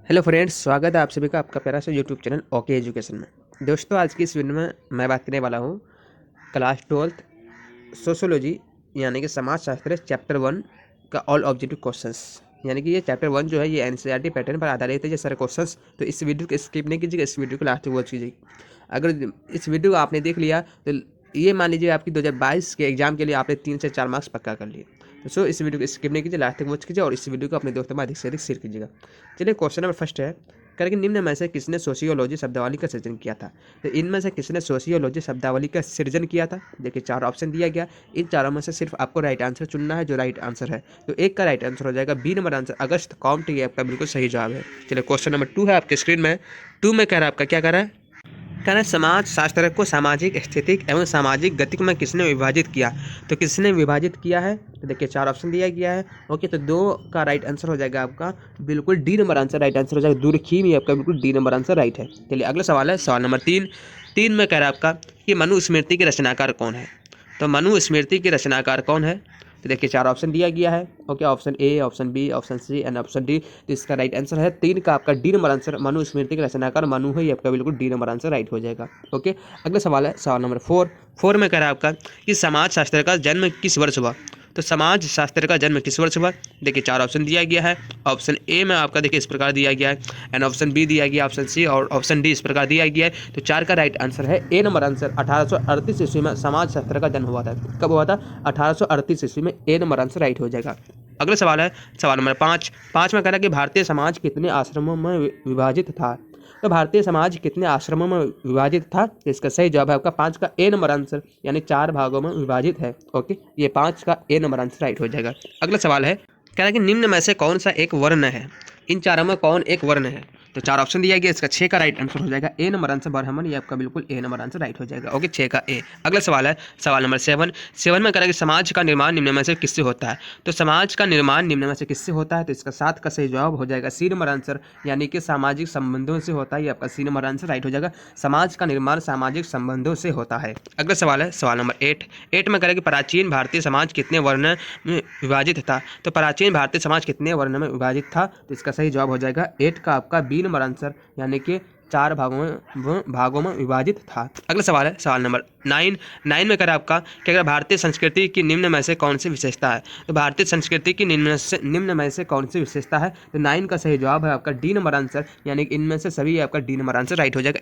Hello friends, स्वागत है आप सभी का आपका प्यारा सा यूट्यूब चैनल ओके एजुकेशन में। दोस्तों, आज की इस वीडियो में मैं बात करने वाला हूँ क्लास 12th सोशोलॉजी यानी कि समाजशास्त्र चैप्टर 1 का ऑल ऑब्जेक्टिव क्वेश्चंस। यानी कि ये चैप्टर 1 जो है ये एनसीईआरटी पैटर्न पर आधारित है ये सारे क्वेश्चंस। तो इस वीडियो को स्किप नहीं कीजिएगा, इस वीडियो को लास्ट तक वॉच कीजिएगा। अगर इस वीडियो को आपने देख लिया तो ये मान लीजिए आपकी 2022 के एग्जाम के लिए आपने 3 से 4 मार्क्स पक्का कर लिए। तो सो इस वीडियो को स्किप नहीं कीजिए, लास्ट तक वॉच कीजिए और इस वीडियो को अपने दोस्तों में अधिक से अधिक शेयर कीजिएगा। चलिए, क्वेश्चन नंबर फर्स्ट है करके निम्न में से किसने सोशियोलॉजी शब्दावली का सृजन किया था। तो इनमें से किसने सोशियोलॉजी शब्दावली का सृजन किया था। देखिए, 4 ऑप्शन दिया गया, इन चारों में से सिर्फ आपको राइट आंसर चुनना है जो राइट आंसर है। तो एक का राइट आंसर हो जाएगा B number answer Auguste Comte, ये आपका बिल्कुल सही जवाब है। चलिए, क्वेश्चन नंबर 2 है आपके स्क्रीन में। 2 में कह रहा है आपका क्या कह रहा है, कह रहा है समाज शास्त्र को सामाजिक स्थिति एवं सामाजिक गति में किसने विभाजित किया। तो किसने विभाजित किया है, तो देखिए 4 ऑप्शन दिया गया है। ओके, तो 2 का राइट आंसर हो जाएगा आपका बिल्कुल D number answer right answer हो जाएगा। दूरखीम ये आपका बिल्कुल डी नंबर आंसर राइट है। चलिए, अगला सवाल है सवाल नंबर 3। 3 में कह रहा है आपका कि मनुस्मृति के रचनाकार कौन है। तो मनुस्मृति के रचनाकार कौन है, तो देखिए 4 ऑप्शन दिया गया है। Okay, option A, option B, option C and option D. तो इसका राइट आंसर है 3 का आपका डी नंबर आंसर मनुस्मृति के रचनाकार मनु है, ये आपका बिल्कुल डी नंबर आंसर राइट हो जाएगा। ओके, अगला सवाल है सवाल नंबर 4। 4 में कह रहा है आपका कि समाज शास्त्र का जन्म किस वर्ष हुआ। तो समाज शास्त्र का जन्म किस वर्ष हुआ। देखिए 4 ऑप्शन दिया गया है। ऑप्शन ए में आपका देखिए इस प्रकार दिया गया है एंड ऑप्शन बी दिया गया, ऑप्शन सी और ऑप्शन डी इस प्रकार दिया गया है। तो 4 का राइट आंसर है ए नंबर आंसर 1838 ईस्वी में समाज शास्त्र का जन्म हुआ था। कब हुआ था, 1838 ईस्वी में। ए नंबर आंसर राइट हो जाएगा। अगला सवाल है सवाल नंबर 5। 5 में कह रहा है कि भारतीय समाज कितने आश्रमों में विभाजित था। तो भारतीय समाज कितने आश्रमों में विभाजित था, तो इसका सही जवाब है आपका 5 का ए नंबर आंसर यानी 4 भागों में विभाजित है। ओके, ये 5 का ए नंबर आंसर राइट हो जाएगा। अगला सवाल है कह रहा है कि निम्न में से कौन सा एक वर्ण है। इन चारों में कौन एक वर्ण है। तो 4 ऑप्शन दिया गया, इसका 6 का राइट आंसर हो जाएगा ए नंबर आंसर ब्राह्मण, ये आपका बिल्कुल ए नंबर आंसर राइट हो जाएगा। ओके, 6 का ए। अगला सवाल है सवाल नंबर 7। 7 में कह रहा है कि समाज का निर्माण निम्न में से किससे होता है। तो समाज का निर्माण निम्न में से किससे होता है, तो इसका 7 का सही जवाब हो जाएगा सी नंबर आंसर यानी कि सामाजिक संबंधों से होता है, ये आपका सी नंबर आंसर राइट हो जाएगा। समाज का निर्माण सामाजिक संबंधों से होता है। अगला सवाल है सवाल नंबर 8। 8 में कह रहा है कि प्राचीन भारतीय समाज कितने वर्ण में विभाजित था। तो प्राचीन भारतीय समाज कितने वर्ण में विभाजित था, तो इसका सही जवाब हो जाएगा 8 का आपका बी नंबर आंसर यानी कि 4 भागों में विभाजित था। अगला सवाल है सवाल नंबर 9। 9 में कर आपका कि अगर भारतीय संस्कृति की निम्न में से कौन सी विशेषता है। तो भारतीय संस्कृति की निम्न में से कौन सी विशेषता है, तो 9 का सही जवाब है आपका डी नंबर आंसर यानी कि इनमें से सभी आपका डी नंबर आंसर राइट हो जाएगा,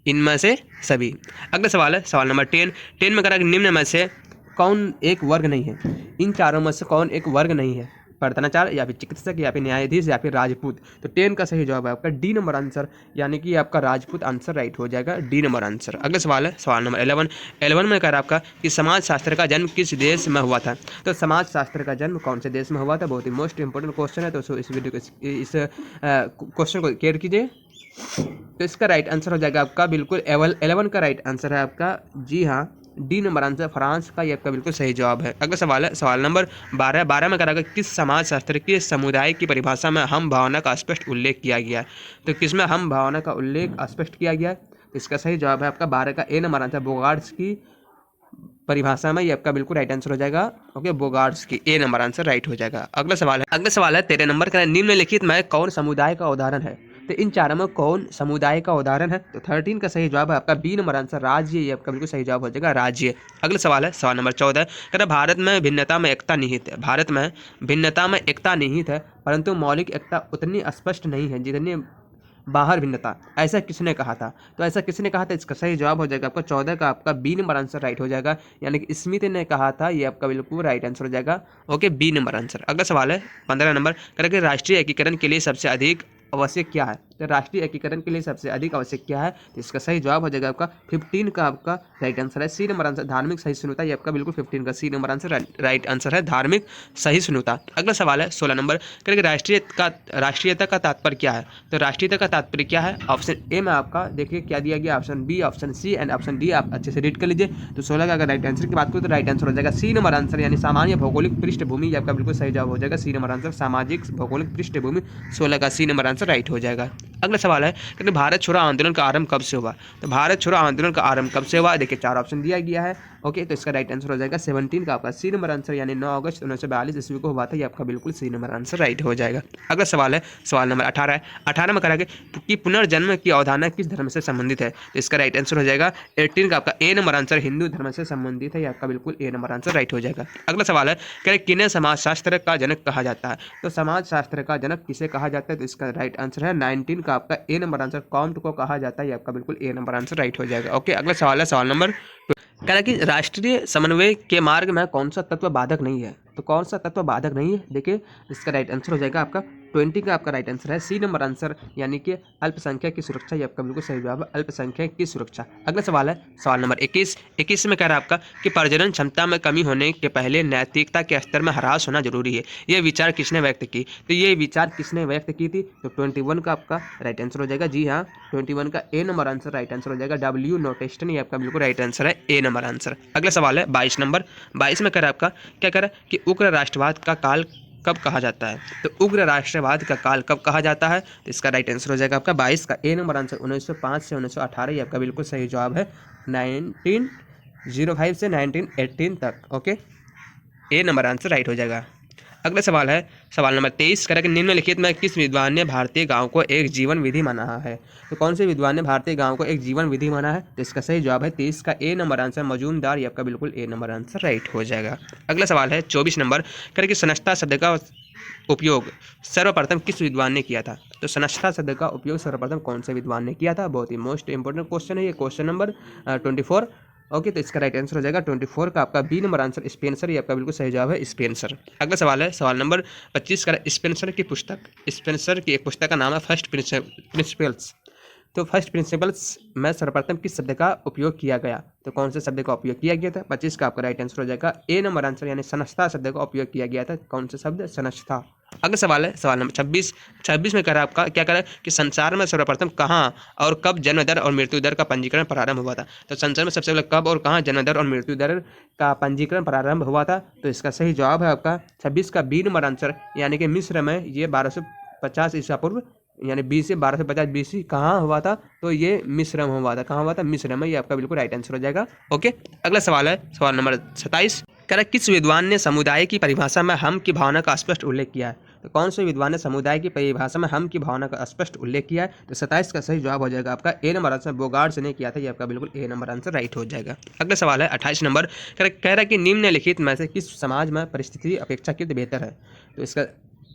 इनमें से सभी। अगला सवाल है सवाल नंबर 10। 10 में करा कि निम्न में से कौन एक वर्ग नहीं है। इन चारों में से कौन एक वर्ग नहीं है, प्रधानाचार्य या फिर चिकित्सक या फिर न्यायाधीश या फिर राजपूत। तो 10 का सही जवाब है आपका डी नंबर आंसर यानी कि आपका राजपूत आंसर राइट हो जाएगा, डी नंबर आंसर। अगला सवाल है सवाल नंबर 11। 11 में कह रहा आपका कि समाज शास्त्र का जन्म किस देश में हुआ था। तो समाज शास्त्र का जन्म कौन से देश में हुआ था, बहुत ही मोस्ट इंपॉर्टेंट क्वेश्चन है। तो इस वीडियो को इस क्वेश्चन को केयर कीजिए। तो इसका राइट आंसर हो जाएगा आपका बिल्कुल 11 का राइट आंसर है आपका जी हाँ डी नंबर आंसर फ्रांस का, ये आपका बिल्कुल सही जवाब है। अगला सवाल है सवाल नंबर 12। 12 में कहा किस समाज शास्त्र के समुदाय की परिभाषा में हम भावना का स्पष्ट उल्लेख किया गया है। तो किसमें हम भावना का उल्लेख स्पष्ट किया गया है, तो इसका सही जवाब है आपका 12 का ए नंबर आंसर बोगार्ड्स की परिभाषा में, ये आपका बिल्कुल राइट आंसर हो जाएगा। ओके, बोगार्ड्स की ए नंबर आंसर राइट हो जाएगा। अगला सवाल है 13 नंबर का निम्नलिखित में कौन समुदाय का उदाहरण है। तो इन चारों में कौन समुदाय का उदाहरण है, तो 13 का सही जवाब है आपका बी नंबर आंसर राज्य, ये आपका बिल्कुल सही जवाब हो जाएगा राज्य। अगला सवाल है सवाल नंबर 14। कहता भारत में भिन्नता में एकता निहित है। भारत में भिन्नता में एकता निहित है परंतु मौलिक एकता उतनी स्पष्ट नहीं है जितनी बाहर भिन्नता। ऐसा किसने कहा था, तो ऐसा किसने कहा था, इसका सही जवाब हो जाएगा आपका 14 का आपका बी नंबर आंसर राइट हो जाएगा यानी कि स्मिथ ने कहा था, ये आपका बिल्कुल राइट आंसर हो जाएगा। Okay, B number answer. अगला सवाल है 15 नंबर करके राष्ट्रीय एकीकरण के लिए सबसे अधिक आवश्यक क्या है। तो राष्ट्रीय एकीकरण के लिए सबसे अधिक आवश्यक क्या है, तो इसका सही जवाब हो जाएगा आपका 15 का आपका राइट आंसर है सी नंबर आंसर धार्मिक सहिष्णुता, ये आपका बिल्कुल 15 का C number answer right answer है धार्मिक सहिष्णुता। अगला सवाल है 16 नंबर करके राष्ट्रीयता का तात्पर्य क्या है। तो राष्ट्रीयता का तात्पर्य क्या है, ऑप्शन ए में आपका देखिए क्या दिया गया, option B, option C and option D आप अच्छे से रीड कर लीजिए। तो 16 का अगर राइट आंसर की बात करूँ तो राइट आंसर हो जाएगा सी नंबर आंसर यानी सामान्य भौगोलिक पृष्ठभूमि, ये आपका बिल्कुल सही जवाब हो जाएगा सी नंबर आंसर सामाजिक भौगोलिक पृष्ठभूमि, 16 का सी नंबर आंसर राइट हो जाएगा। अगला सवाल है कि भारत छोड़ो आंदोलन का आरंभ कब से हुआ। तो भारत छोड़ो आंदोलन का आरंभ कब से हुआ, देखिए 4 ऑप्शन दिया गया है। ओके, तो इसका राइट आंसर हो जाएगा 17 का आपका सी नंबर आंसर, यानी 9 अगस्त 1942 ईस्वी को हुआ था। ये आपका बिल्कुल सी नंबर आंसर राइट हो जाएगा। अगला सवाल है सवाल नंबर 18 है। 18 में करेंगे कि पुनर्जन्म की अवधारणा किस धर्म से संबंधित है, तो इसका राइट आंसर हो जाएगा 18 का आपका ए नंबर आंसर, हिंदू धर्म से संबंधित है। ये आपका बिल्कुल ए नंबर आंसर राइट हो जाएगा। अगला सवाल है कि किन्हें समाजशास्त्र का जनक कहा जाता है, तो समाजशास्त्र का जनक किसे कहा जाता है, तो इसका राइट आंसर है 19 का आपका ए नंबर आंसर, कॉम्ट को कहा जाता है। ये आपका बिल्कुल ए नंबर आंसर राइट हो जाएगा। ओके, अगला सवाल है सवाल नंबर कह रहा है कि राष्ट्रीय समन्वय के मार्ग में कौन सा तत्व बाधक नहीं है, तो कौन सा तत्व बाधक नहीं है, देखिए इसका राइट आंसर हो जाएगा आपका 20 का आपका राइट आंसर है सी नंबर आंसर, यानी कि अल्पसंख्यक की सुरक्षा। ये आपका बिल्कुल सही जवाब है, अल्पसंख्यक की सुरक्षा। अगला सवाल है सवाल नंबर 21 में कह रहा है आपका कि प्रजनन क्षमता में कमी होने के पहले नैतिकता के स्तर में ह्रास होना जरूरी है। ये विचार किसने व्यक्त की, तो ये विचार किसने व्यक्त की थी, तो 21 का आपका राइट आंसर हो जाएगा, जी हाँ 21 का ए नंबर आंसर राइट आंसर हो जाएगा, डब्ल्यू नोटेस्टन। ये आपका बिल्कुल राइट आंसर है, ए नंबर आंसर। अगला सवाल है 22 नंबर। 22 में कह रहा है आपका क्या कह रहा है कि उग्र राष्ट्रवाद का काल कब कहा जाता है, तो उग्र राष्ट्रवाद का काल कब कहा जाता है, तो इसका राइट आंसर हो जाएगा आपका 22 का ए नंबर आंसर 1905 से 1918। ये आपका बिल्कुल सही जवाब है, 1905 से 1918 तक। ओके, ए नंबर आंसर राइट हो जाएगा। अगला सवाल है सवाल नंबर 23 कह रहा है कि निम्नलिखित में किस विद्वान ने भारतीय गांव को एक जीवन विधि माना है, तो कौन से विद्वान ने भारतीय गांव को एक जीवन विधि माना है, तो इसका सही जवाब है 23 का ए नंबर आंसर, मजूमदार। ये आपका बिल्कुल ए नंबर आंसर राइट हो जाएगा। अगला सवाल है 24 नंबर कह रहा है कि सनसता शब्द का उपयोग सर्वप्रथम किस विद्वान ने किया था, तो सनसता शब्द का उपयोग सर्वप्रथम कौन से विद्वान ने किया था, बहुत ही मोस्ट इंपोर्टेंट क्वेश्चन है ये, क्वेश्चन नंबर 24। ओके, तो इसका राइट आंसर हो जाएगा 24 का आपका बी नंबर आंसर, स्पेंसर। ये आपका बिल्कुल सही जवाब है, स्पेंसर। अगला सवाल है सवाल नंबर 25 का स्पेंसर की पुस्तक, स्पेंसर की एक पुस्तक का नाम है फर्स्ट प्रिंसिपल्स, तो फर्स्ट प्रिंसिपल्स में सर्वप्रथम किस शब्द का उपयोग किया गया, तो कौन से शब्द का उपयोग किया गया था, 25 का आपका राइट आंसर हो जाएगा ए नंबर आंसर, यानी सनसता शब्द का उपयोग किया गया था। कौन सा शब्द, सनसता। अगला सवाल है सवाल नंबर 26 में कह रहा है आपका क्या कह रहा है कि संसार में सर्वप्रथम कहाँ और कब जन्म दर और मृत्यु दर का पंजीकरण प्रारंभ हुआ था, तो संसार में सबसे पहले कब और कहाँ जन्म दर और मृत्यु दर का पंजीकरण प्रारंभ हुआ था, तो इसका सही जवाब है आपका 26 का बी नंबर आंसर, यानी कि मिस्र में। ये 1250 ईसा पूर्व, यानी 20 से 1250 BC कहाँ हुआ था, तो ये मिस्र में हुआ था। कहाँ हुआ था, मिस्र में। ये आपका बिल्कुल राइट आंसर हो जाएगा। ओके, अगला सवाल है सवाल नंबर 27 कह रहा है किस विद्वान ने समुदाय की परिभाषा में हम की भावना का स्पष्ट उल्लेख किया है, तो कौन से विद्वान ने समुदाय की परिभाषा में हम की भावना का स्पष्ट उल्लेख किया है, तो 27 का सही जवाब हो जाएगा आपका ए नंबर आंसर, बोगार्ड्स ने किया था। ये आपका बिल्कुल ए नंबर आंसर राइट हो जाएगा। अगला सवाल है 28 नंबर कह रहा है कि निम्नलिखित में से किस समाज में परिस्थिति अपेक्षाकृत बेहतर है, तो इसका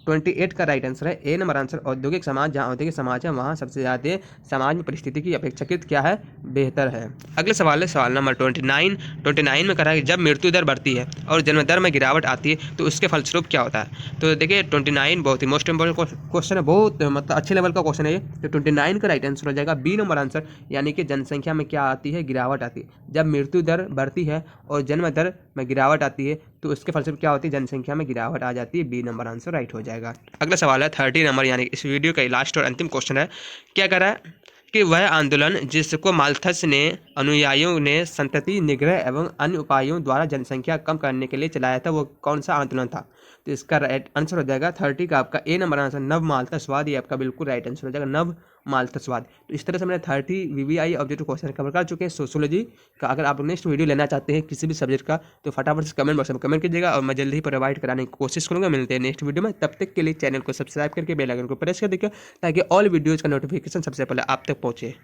28 का राइट आंसर है ए नंबर आंसर, औद्योगिक समाज। जहाँ औद्योगिक समाज है वहाँ सबसे ज़्यादा समाज में परिस्थिति की अपेक्षाकृत क्या है, बेहतर है। अगले सवाल है सवाल नंबर 29 में कह रहा है कि जब मृत्यु दर बढ़ती है और जन्म दर में गिरावट आती है तो उसके फलस्वरूप क्या होता है, तो देखिए 29 बहुत ही मोस्ट इंपोर्टेंट क्वेश्चन है, बहुत मतलब अच्छे लेवल का क्वेश्चन है ये। तो 29 का राइट आंसर हो जाएगा बी नंबर आंसर, यानी कि जनसंख्या में क्या आती है, गिरावट आती है। जब मृत्यु दर बढ़ती है और जन्म दर में गिरावट आती है तो उसके फलस्वरूप क्या होती है, जनसंख्या में गिरावट आ जाती है। बी नंबर आंसर राइट हो जाएगा। अगला सवाल है 30 नंबर, यानी इस वीडियो का लास्ट और अंतिम क्वेश्चन है। क्या कह रहा है कि वह आंदोलन जिसको माल्थस ने अनुयायियों ने संतति निग्रह एवं अन्य उपायों द्वारा जनसंख्या कम करने के लिए चलाया था, वो कौन सा आंदोलन था, तो इसका राइट आंसर हो जाएगा 30 का आपका ए नंबर आंसर, नव माल्थसवाद। ये आपका बिल्कुल राइट आंसर हो जाएगा, नव माल्थसवाद। तो इस तरह से मैंने 30 VVI ऑब्जेक्टिव क्वेश्चन कवर कर चुके हैं सोशियोलॉजी का। अगर आप नेक्स्ट वीडियो लेना चाहते हैं किसी भी सब्जेक्ट का तो फटाफट से कमेंट बॉक्स में कमेंट कीजिएगा और मैं जल्दी ही प्रोवाइड कराने की कोशिश करूंगा। मिलते हैं नेक्स्ट वीडियो में, तब तक के लिए चैनल को सब्सक्राइब करके बेल आइकन को प्रेस कर दीजिए ताकि ऑल वीडियोज़ का नोटिफिकेशन सबसे पहले आप तक पहुँचे।